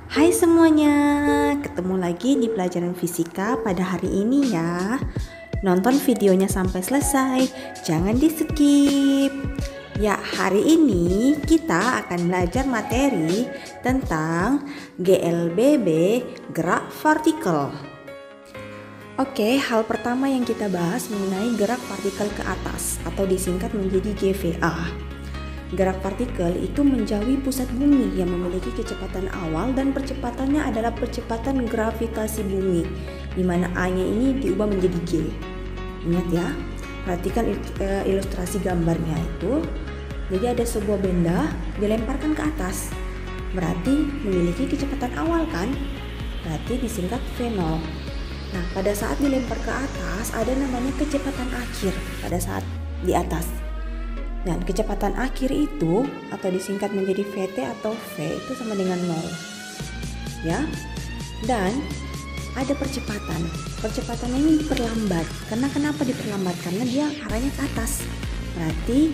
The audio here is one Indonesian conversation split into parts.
Hai semuanya, ketemu lagi di pelajaran fisika pada hari ini ya. Nonton videonya sampai selesai, jangan di skip. Ya, hari ini kita akan belajar materi tentang GLBB, gerak partikel. Oke, hal pertama yang kita bahas mengenai gerak partikel ke atas atau disingkat menjadi GVA. Gerak partikel itu menjauhi pusat bumi yang memiliki kecepatan awal dan percepatannya adalah percepatan gravitasi bumi, di mana A-nya ini diubah menjadi G. Ingat ya, perhatikan ilustrasi gambarnya itu. Jadi ada sebuah benda dilemparkan ke atas, berarti memiliki kecepatan awal kan? Berarti disingkat V0. Nah, pada saat dilempar ke atas ada namanya kecepatan akhir pada saat di atas. Dan kecepatan akhir itu atau disingkat menjadi VT atau V itu sama dengan 0. Ya. Dan ada percepatan. Percepatannya ini diperlambat. Kenapa diperlambat? Karena dia arahnya ke atas. Berarti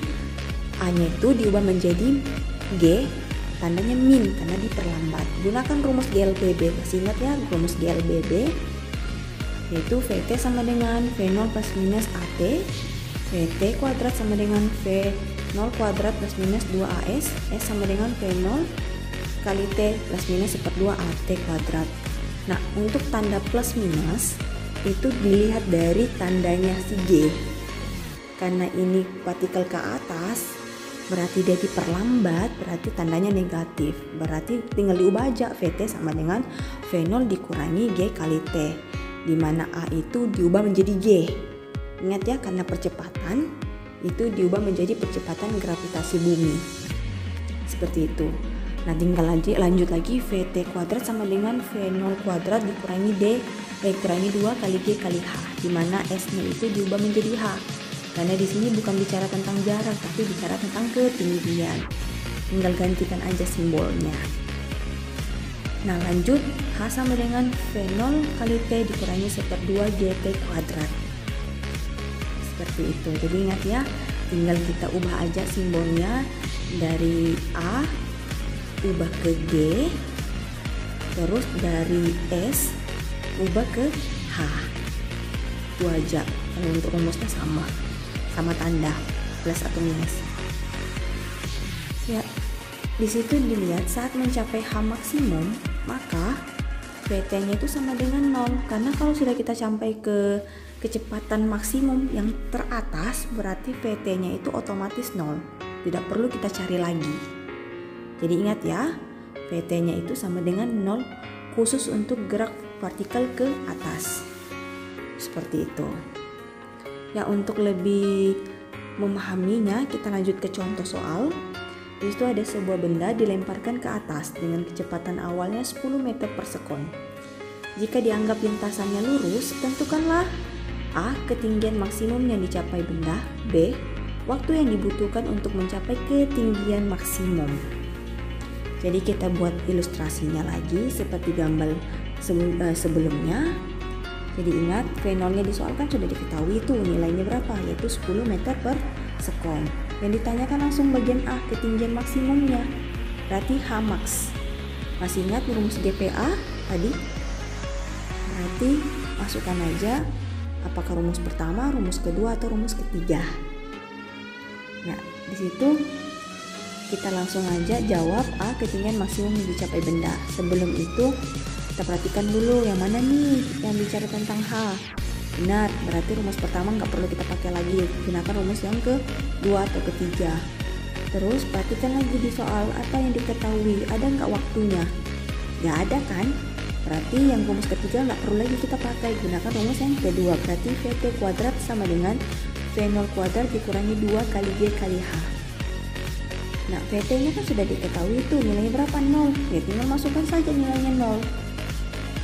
A-nya itu diubah menjadi G, tandanya min karena diperlambat. Gunakan rumus GLBB. Masih ingat ya rumus GLBB? Yaitu VT sama dengan V0 plus minus AT, VT kuadrat sama dengan V0 kuadrat plus minus 2AS, S sama dengan V0 kali T plus minus seper 2 AT kuadrat. Nah, untuk tanda plus minus itu dilihat dari tandanya si G. Karena ini partikel ke atas, berarti dia diperlambat, berarti tandanya negatif. Berarti tinggal diubah aja VT sama dengan V0 dikurangi G kali T, di mana A itu diubah menjadi G. Ingat ya, karena percepatan itu diubah menjadi percepatan gravitasi bumi. Seperti itu. Nah, tinggal lanjut lagi VT kuadrat sama dengan V0 kuadrat dikurangi dikurangi 2 kali G kali H, di mana S-nya itu diubah menjadi H. Karena di sini bukan bicara tentang jarak, tapi bicara tentang ketinggian. Tinggal gantikan aja simbolnya. Nah, lanjut, H sama dengan V0 kali T dikurangi seper 2 GT kuadrat. Seperti itu. Jadi ingat ya, tinggal kita ubah aja simbolnya dari A ubah ke G, terus dari S ubah ke H. Itu aja. Kalau untuk rumusnya sama tanda plus atau minus. Ya, di situ dilihat saat mencapai H maksimum, maka VT-nya itu sama dengan 0. Karena kalau sudah kita sampai ke kecepatan maksimum yang teratas, berarti VT-nya itu otomatis 0. Tidak perlu kita cari lagi. Jadi ingat ya, VT-nya itu sama dengan 0 khusus untuk gerak partikel ke atas. Seperti itu. Ya, untuk lebih memahaminya, kita lanjut ke contoh soal. Di situ ada sebuah benda dilemparkan ke atas dengan kecepatan awalnya 10 meter per sekon. Jika dianggap lintasannya lurus, tentukanlah A. Ketinggian maksimum yang dicapai benda. B. Waktu yang dibutuhkan untuk mencapai ketinggian maksimum. Jadi kita buat ilustrasinya lagi seperti gambar sebelumnya. Jadi ingat, V0-nya di soal kan sudah diketahui itu nilainya berapa, yaitu 10 meter per sekon. Yang ditanyakan langsung bagian A, ketinggian maksimumnya. Berarti H max. Masih ingat rumus GPA tadi? Berarti masukkan aja apakah rumus pertama, rumus kedua, atau rumus ketiga. Nah, di situ kita langsung aja jawab A, ketinggian maksimum yang dicapai benda. Sebelum itu kita perhatikan dulu yang mana nih yang bicara tentang H. Benar, berarti rumus pertama nggak perlu kita pakai lagi. Gunakan rumus yang kedua atau ketiga. Terus perhatikan lagi di soal apa yang diketahui, ada nggak waktunya? Nggak ada kan? Berarti yang rumus ketiga nggak perlu lagi kita pakai. Gunakan rumus yang kedua. Berarti VT kuadrat sama dengan V0 kuadrat dikurangi 2 kali G kali H. Nah, VT-nya kan sudah diketahui itu nilainya berapa? 0. Ya, tinggal masukkan saja nilainya 0.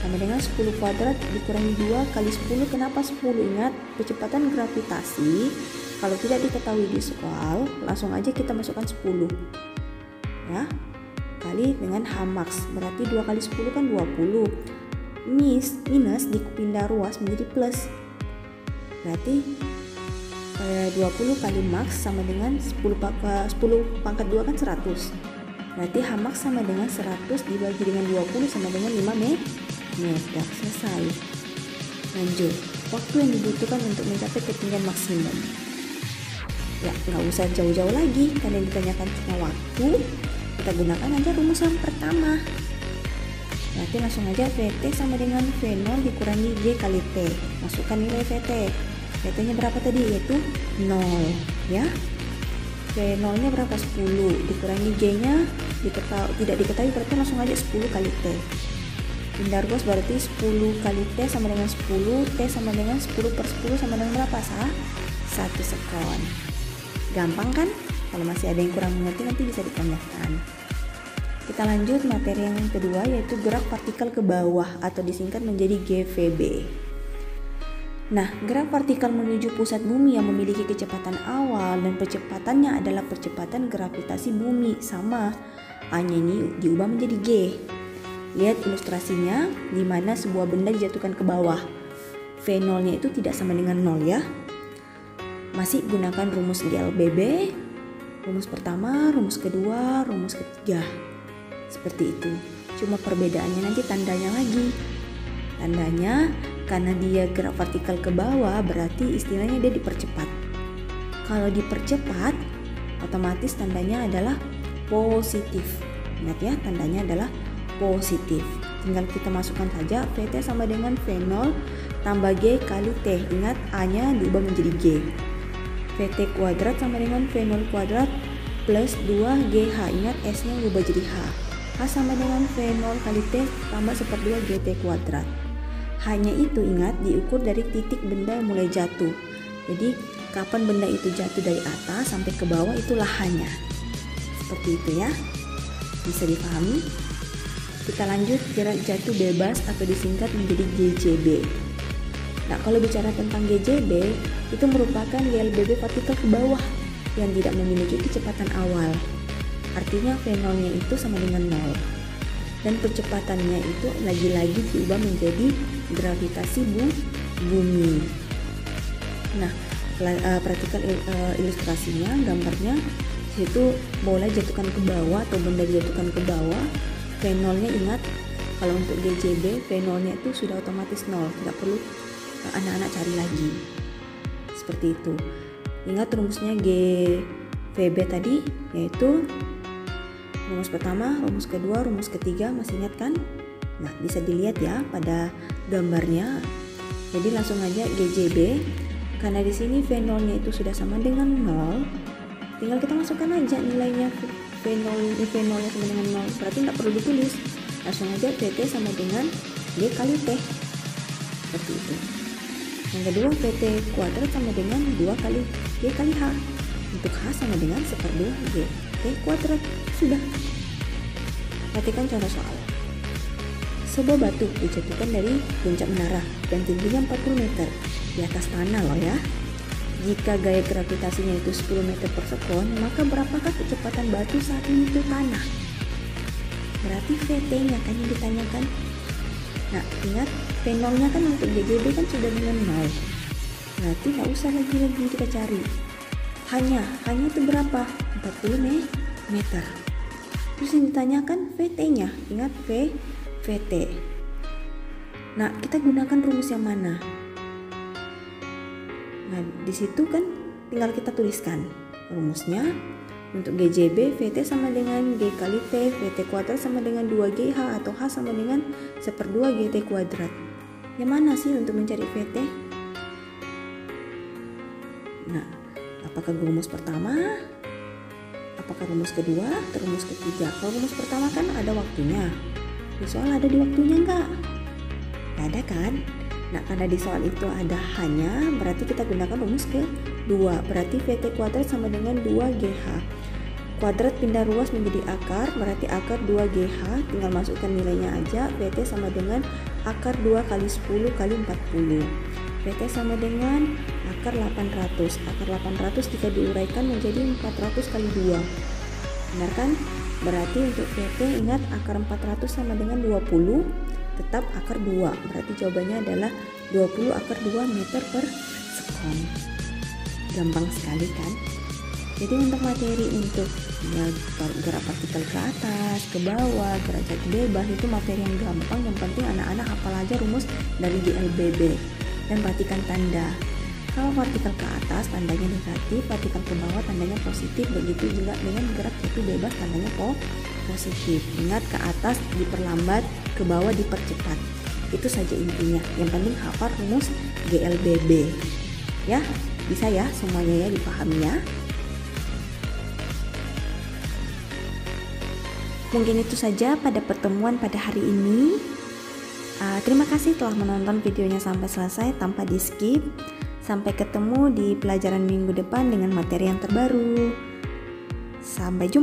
Sama dengan 10 kuadrat dikurangi 2 kali 10. Kenapa 10? Ingat, kecepatan gravitasi kalau tidak diketahui di soal, langsung aja kita masukkan 10. Ya, kali dengan H max. Berarti 2 kali 10 kan 20. Minus dipindah ruas menjadi plus. Berarti 20 kali max sama dengan 10 pangkat 2 kan 100. Berarti H max sama dengan 100 dibagi dengan 20 sama dengan 5 meter. Selesai. Lanjut. Waktu yang dibutuhkan untuk mencapai ketinggian maksimum. Ya, nggak usah jauh-jauh lagi. Karena ditanyakan cuma waktu, kita gunakan aja rumus yang pertama. Berarti langsung aja VT sama dengan V0 dikurangi G kali T. Masukkan nilai VT. VT-nya berapa tadi? Yaitu 0. Ya. V0-nya berapa? 10. Dikurangi G-nya tidak diketahui, berarti langsung aja 10 kali T. Pindah ruas berarti 10 kali T sama dengan 10. T sama dengan 10 per 10 sama dengan berapa? 1 sekon. Gampang kan? Kalau masih ada yang kurang mengerti nanti bisa ditanyakan. Kita lanjut materi yang kedua, yaitu gerak partikel ke bawah atau disingkat menjadi GVB. Nah, gerak partikel menuju pusat bumi yang memiliki kecepatan awal dan percepatannya adalah percepatan gravitasi bumi, sama A-nya ini diubah menjadi G. Lihat ilustrasinya di mana sebuah benda dijatuhkan ke bawah. V0-nya itu tidak sama dengan 0 ya. Masih gunakan rumus GLBB, rumus pertama, rumus kedua, rumus ketiga. Seperti itu. Cuma perbedaannya nanti tandanya lagi. Tandanya karena dia gerak partikel ke bawah berarti istilahnya dia dipercepat. Kalau dipercepat otomatis tandanya adalah positif. Ingat ya, tandanya adalah positif. Tinggal kita masukkan saja VT sama dengan V0 tambah G kali T. Ingat A-nya diubah menjadi G. VT kuadrat sama dengan V0 kuadrat plus 2GH. Ingat S-nya berubah jadi H. H sama dengan V0 kali T tambah 1/2 GT kuadrat. Hanya itu ingat diukur dari titik benda yang mulai jatuh. Jadi kapan benda itu jatuh dari atas sampai ke bawah itulah hanya. Seperti itu ya. Bisa dipahami? Kita lanjut gerak jatuh bebas atau disingkat menjadi GJB. Nah, kalau bicara tentang GJB, itu merupakan GLBB partikel ke bawah yang tidak memiliki kecepatan awal. Artinya V0-nya itu sama dengan 0. Dan percepatannya itu lagi-lagi diubah menjadi gravitasi bumi. Nah, perhatikan ilustrasinya, gambarnya. Situ bola jatuhkan ke bawah atau benda dijatuhkan ke bawah. V0-nya ingat, kalau untuk GJB V0-nya itu sudah otomatis 0, tidak perlu anak-anak cari lagi. Seperti itu. Ingat rumusnya GVB tadi, yaitu rumus pertama, rumus kedua, rumus ketiga, masih ingat kan? Nah, bisa dilihat ya pada gambarnya. Jadi langsung aja GJB, karena di sini V0-nya itu sudah sama dengan 0, tinggal kita masukkan aja nilainya. V0-nya sama dengan 0, berarti nggak perlu ditulis. Langsung aja VT sama dengan G kali T. Seperti itu. Yang kedua, VT kuadrat sama dengan 2 kali G kali H. Untuk H sama dengan 1/2 G T kuadrat. Sudah. Perhatikan contoh soal. Sebuah batu dijatuhkan dari puncak menara dan tingginya 40 meter di atas tanah loh ya. Jika gaya gravitasinya itu 10 meter per sekon, maka berapakah kecepatan batu saat menyentuh tanah? Berarti VT-nya kan yang ditanyakan. Nah, ingat V0-nya kan untuk GJB kan sudah dengan 0. Berarti nggak usah lagi kita cari. Hanya itu berapa? 40 meter. Terus yang ditanyakan VT-nya. Ingat VT. Nah, kita gunakan rumus yang mana? Nah, di situ kan tinggal kita tuliskan rumusnya. Untuk GJB, VT sama dengan G kali T, VT kuadrat sama dengan 2GH atau H sama dengan 1/2 GT kuadrat. Yang mana sih untuk mencari VT? Nah, apakah rumus pertama? Apakah rumus kedua atau rumus ketiga? Kalau rumus pertama kan ada waktunya. Di soal ada di waktunya enggak? Nggak ada kan? Nah, karena di soal itu ada hanya, berarti kita gunakan rumus kedua. Berarti VT kuadrat sama dengan 2GH. Kuadrat pindah ruas menjadi akar, berarti akar 2GH. Tinggal masukkan nilainya aja. VT sama dengan akar 2 kali 10 kali 40. VT sama dengan akar 800. Akar 800 jika diuraikan menjadi 400 kali 2. Benar kan? Berarti untuk VT ingat akar 400 sama dengan 20. Tetap akar 2, berarti jawabannya adalah 20 akar 2 meter per sekon. Gampang sekali kan? Jadi untuk materi untuk Ya, gerak partikel ke atas, ke bawah, gerak jatuh bebas itu materi yang gampang. Yang penting anak-anak hafal aja rumus dari GLBB dan perhatikan tanda. Kalau partikel ke atas tandanya negatif, partikel ke bawah tandanya positif. Begitu juga dengan gerak jatuh bebas tandanya positif. Ingat, ke atas diperlambat, ke bawah dipercepat. Itu saja intinya. Yang penting hafal rumus GLBB. Ya, bisa ya semuanya ya dipahami ya. Mungkin itu saja pada pertemuan pada hari ini. Terima kasih telah menonton videonya sampai selesai tanpa di skip. Sampai ketemu di pelajaran minggu depan dengan materi yang terbaru. Sampai jumpa.